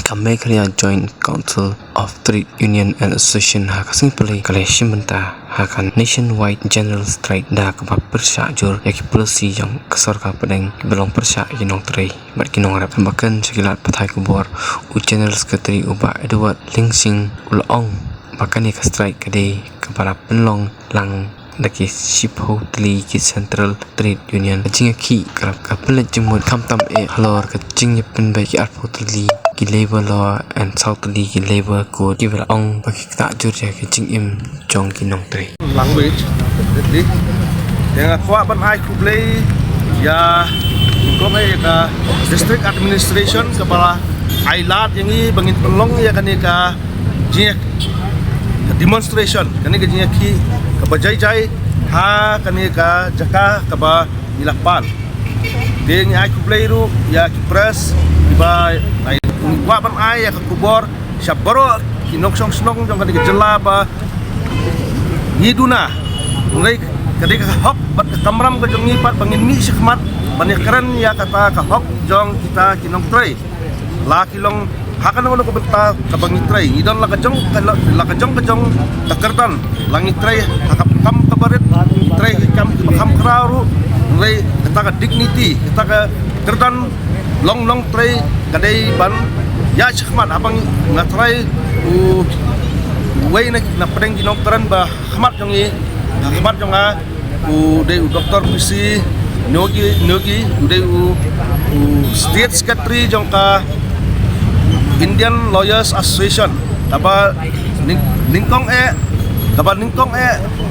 Kamekhlia Joint Council of Trade Union and Association hakasing pali kaleshim benta hakan nationwide general strike da kabab persya jur yaki polisi yang kesorka pedeng belong persya ginong tray mat ginong rap bahkan sekilat pathai kubor u general secretary uba Edward Lingsing ulong bahkan ya strike kade kepala penlong lang daki shipho tli ki central trade union jinga ki krap kapel jemut kamtam e halor ka jing pen bai ki arpo tli ki labor law and south tli ki labor code ki ong baki ta jur ya ki jing im jong ki nong tre language yang kwa ban ai kublai ya ko mai ka district administration kepala ailat yang ni bangin penlong ya kan ka jinga demonstration kan ka jinga ki kabajai ha kani ka jaka kaba ilapan ding ai kublai ru ya ki press ba ai wa ban ai ya kubor syabaro kinok song snong jong kani jela ba ngiduna mulai kadi ka hok bat kamram ka jong ngipat bangin mi sikmat bani keren ya kata ka hok jong kita kinong tray la kilong hakan ulo ko benta ka bangi tray idon la ka jong takerdan langi tray hakap kam kabaret tray kam kam kraru mulai kita ka dignity kita ka kerdan long tray kadai ban ya sikmat abang ngatray u way na pedeng ginong keren ba khmat jongi khmat jonga u de doktor PC nogi ude u state secretary jongka Indian Lawyers Association kaba ningkong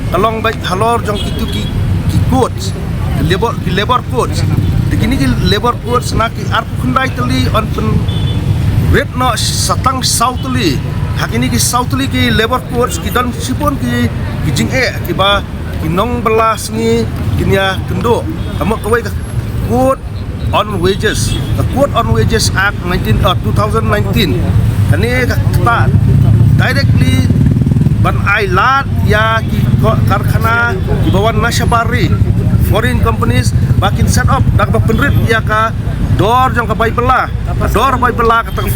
kalong baik halor jong itu ki codes labor codes begini ki labor codes na ki arpu khundai tali on pen red no satang sautli hakini ki sautli ki labor codes ki dan sipon ki jing ki ba kinong belas ni kinya kendo kamu kawai code on wages, the Code on Wages Act 2019. Kani kita directly ban ailat ya ki karkhana di bawah Nashabari foreign companies bakin set up dak penrit ya ka dor jong ka bai bela ka tang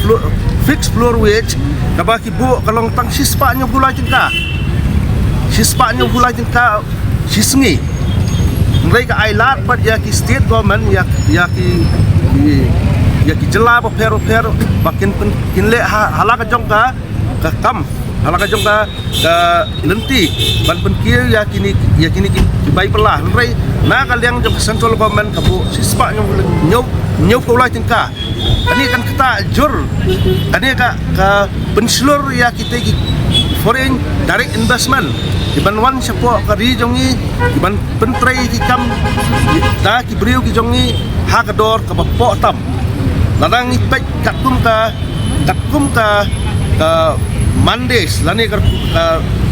fixed floor wage ka ba ki bu kalong tang sispa nyo bulai tingka sisngi mereka ailat pat ya ki state government ya ki jela ba pero bakin kinle halaka jong ka kam halaka jong ka lenti ban penkir ya kini ki bai pelah rei na kaliang jong central government ka bu sispa nyau ko lai tingka ani kan kita jur ani ka penslur ya kita ki foreign direct investment iban wan sepo kari jongi iban pentrai ki kam da ki brio ki jongi ha ka dor ka po tam ladang ipek katum ka mandes lani ka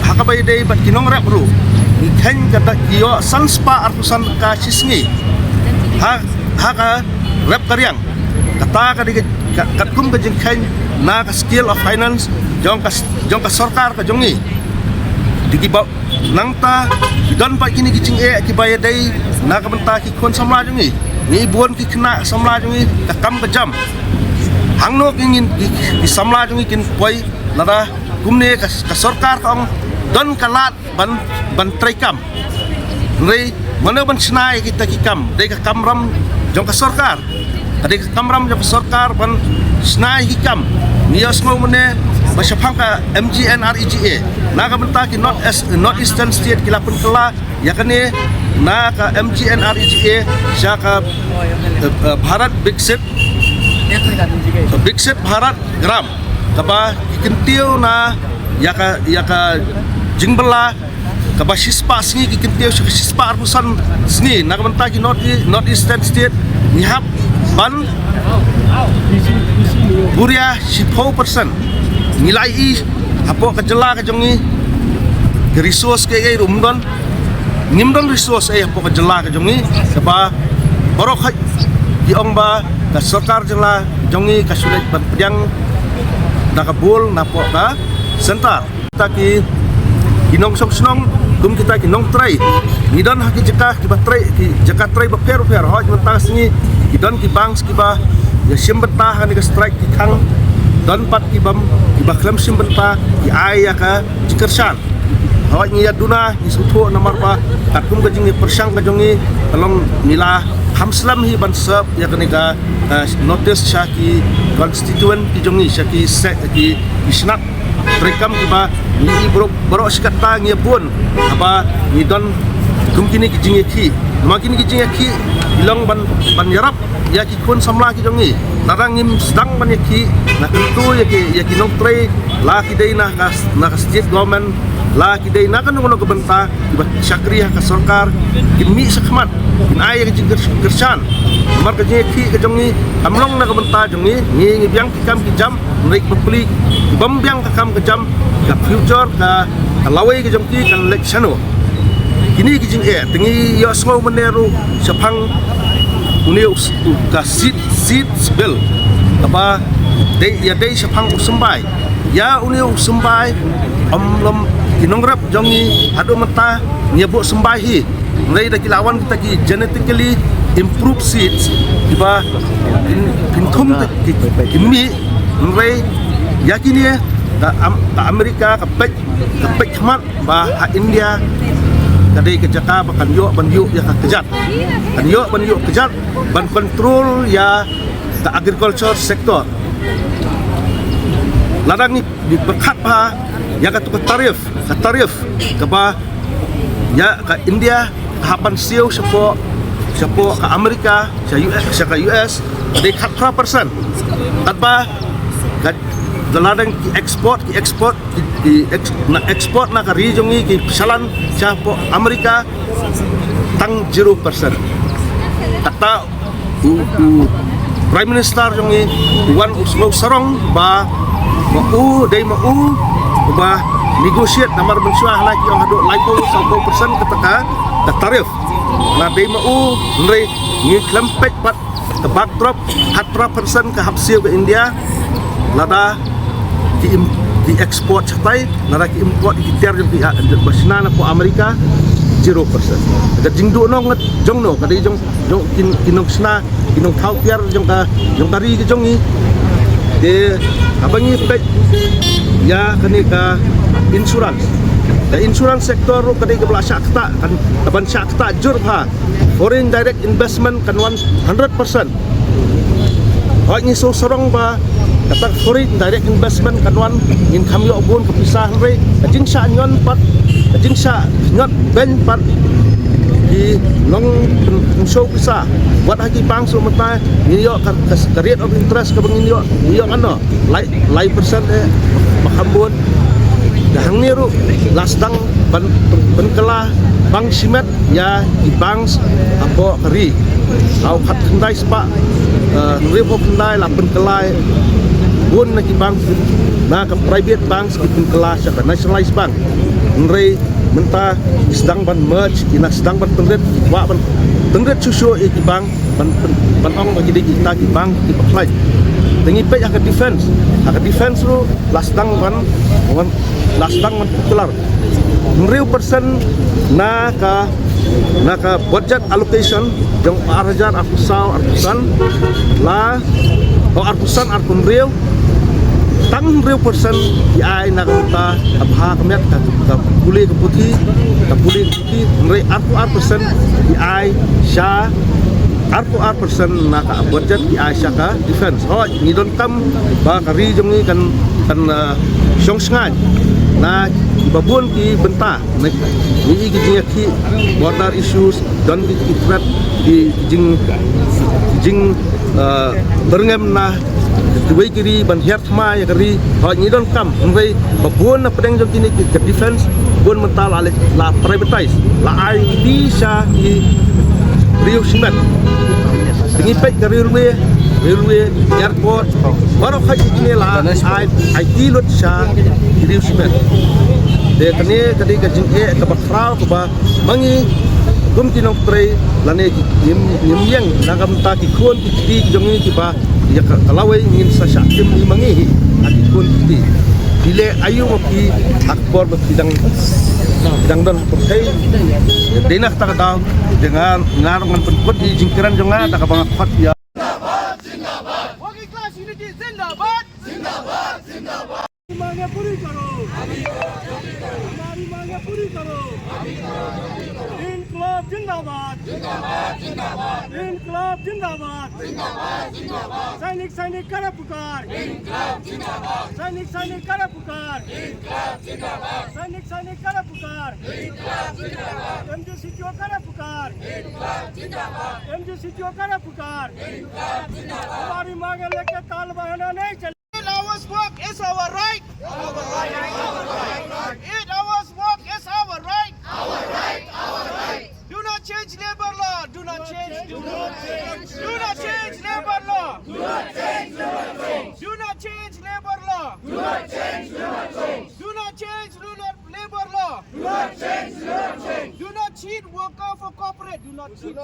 ha ka bai dei bat kinong rap ru ni khen ka ta yo sanspa artusan ka sisngi ha ka rap karyang kata ka di katum ka jing khen na ka skill of finance jong ka sarkar ka jongi dikibaw nangta dan pa kini kicing ki bayadai na ka benta ki kon samla jongi ni buon ki kena samla jongi ka kam ka jam hangno ingin ki samla jongi kin poi lada kumne ka sarkar ka ong don kalat ban traikam rei mana ban snai kita ki kam dei ka kamram jong ka sarkar ade ka kamram jong ka sarkar ban snai ki kam nios ngo mene masyapangka MGNREGA na ka benta ki North Eastern State kilapun kela ya kane na ka MGNREGA sya ka Bharat Biksit Bharat Gram kaba kikentiu na ya ka jingbela kaba sispa singi kikentiu sispa arpusan singi na ka benta ki North Eastern State nihap ban buria 10% nilai apo kejela ka jongi resource ke rumdon nimdon resource apo kejela ka jongi kaba borok di ongba ka sarkar jela jongi ka sulit pedang nakabul napo ka sentar taki kinong snong kum kita kinong tray nidon haki jeka ki batray ki jeka tray ba pero hoj mentas ni kidon ki bangs ki ba ya simbetah ni ka strike ki kang don pat ibam klem sim benta ki aya ka jikersan hawat ni yaduna ni sutho nomor pa takum ka jingi persang ka jongi tolong mila hamslam hi ban sep ya kenika notice syaki constituent ki jongi syaki set ki isnat rekam kiba ni bro sekata ngi pun apa ni don kumkini ki jingi ki makin ki jingi ki bilang ban yarap ya ki kun samla ki jongi narang ngim sedang ban ya ki na tentu ya ki nong tre la ki dei na state government la ki dei na kan ngono kebenta kiba syakri ka sarkar kimi sakmat kin ay ki gersan nomor ka jingi ki ka jongi amlong na kebenta jongi ngi biang ki kam ki jam naik bepli bam biang ka kam ka jam ka future ka lawai ki jongi kan leksano kini kijing tingi yo smau meneru sepang uniu ka seat bill apa dei sepang usembai ya uniu sembai omlom kinongrap jongi adu mata nyebuk sembai hi mulai dak lawan kita ki genetically improve seeds diba pintum kimi mulai yakini ka Amerika ka pek khmat ba India kadai kejaka bakan yo ban yo ya kejat kan yo ban yo kejat ban kontrol ya the agriculture sector ladang ni berkat pa ya ka tarif ke ba ya ka India hapan siu sepo ka Amerika sa US kadai kat 3% tanpa ladang ki export na export na kari jongi ki salan siapa Amerika tang 0% kata Prime Minister jongi wan usmo sarong ba ba negotiate namar bensuah lagi yang hadok laipo 10% ketaka tarif na dei mau nre ni klempek pat ke backdrop 4% ke hapsil ke India lada di ekspor catai nara ki import ki ter di basna na po Amerika 0%. Ada jingdu no ngat jong no kadai jong kinong sna kinong thau tiar jong kari ki jong ni de abangi pek ya kenika insurance. Da insurance sektor ro kadai ke bela syakta kan ban syakta jur ha foreign direct investment kan 100%. Hak ni so sorong ba kata foreign direct investment kanwan income yo pun kepisah re jing sa nyon pat jing sa nyot ben pat di long show pisah buat haki bang so mata ni yo ka rate of interest ka bangin yo ano lai persen makambun dahang ni ru lasdang ban kala bang simet ya di bank apo kari au khat kendai spa repo kendai la ban kelai bun na bank na ka private banks kitun kelas ka nationalized bank nrei menta sedang ban merge ina sedang ban tengret wa ban tengret susu ki bank ban ong bagi kita ki bank ki apply tengi pe ka defense ru lasdang ban popular nrei persen na ka budget allocation jong arhajar arpusan la arpusan arkun real tang real persen di ai na kata abha kemet ka puli ke putih nre arpu di ai sha arpu persen na ka budget di ai sha ka defense ni don kam ba kari jong ni kan song sngai na babun ki benta ni ki border issues don ki threat di jing berngam na duai kiri ban hiat ma ya kiri ni don kam ngai babun na pedeng jong kini ke defense bun mental la privatize la ai bisa di Rio Simet tengi pe ke railway airport baru khaji kini la ai pilot sha Rio Simet de kene kadi ka jing ke bakrau ke ba mangi kum kinong tre lane nim yang nagam ta ki khon ki jong ni ki ba ya kalawai ngin sa syakim ni mangi aki kun ti dile ayu ki akbor bidang don pertai denak ta daw dengan ngarungan penput di jingkiran jonga ta ka bang khot ya Zindabad! Working class unity, Zindabad! Zindabad! इनकलाब जिंदाबाद सैनिक सैनिक करे पुकार सैनिक सैनिक करे पुकार सैनिक सैनिक करे पुकार एमजीसीटीओ करे पुकार एमजीसीटीओ करे पुकार हमारी मांगे लेके ताल बहाना नहीं चले 8 hours work is our right. 8 hours work is our right. Do not change labor law. Do not change. Do not change labor law. Do not change labor law. Do not change labor law. Do not cheat worker for corporate. Do not cheat. Do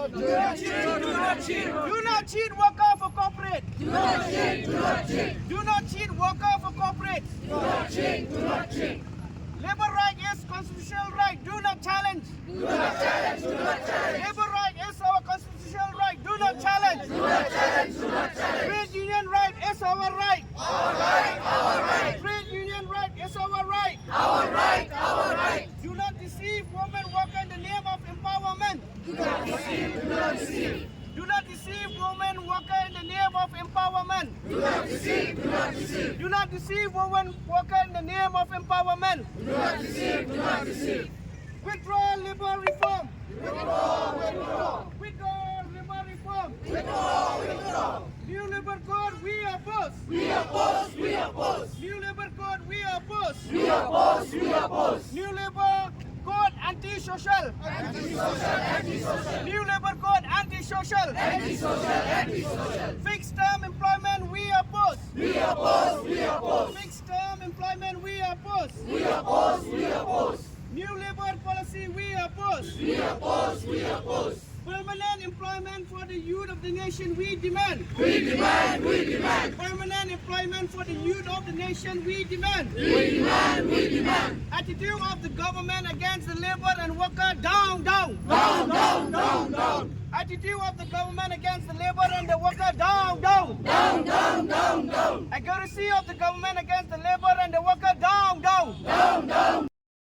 not cheat worker for corporate. Do not cheat worker for corporate. Labor right is constitutional right. Do not challenge. Labor right is our constitutional right. Do not challenge. Trade union right is our right. Trade union right is our right. Do not deceive women worker in the name of empowerment. Do not deceive women worker in the name of empowerment. Do not deceive women worker in the name of empowerment. Withdraw labor reform. Withdraw labor reform. New labor code we oppose. New labor code we oppose. New labor code anti-social. New labor code anti-social. Fixed term employment we oppose. Fixed term employment we oppose. New labor policy we oppose. Permanent employment for the youth of the nation we demand. Permanent employment for the youth of the nation we demand. Attitude of the government against the labor and worker down. Attitude of the government against the labor and the worker down. Accuracy of the government against the labor and the worker down.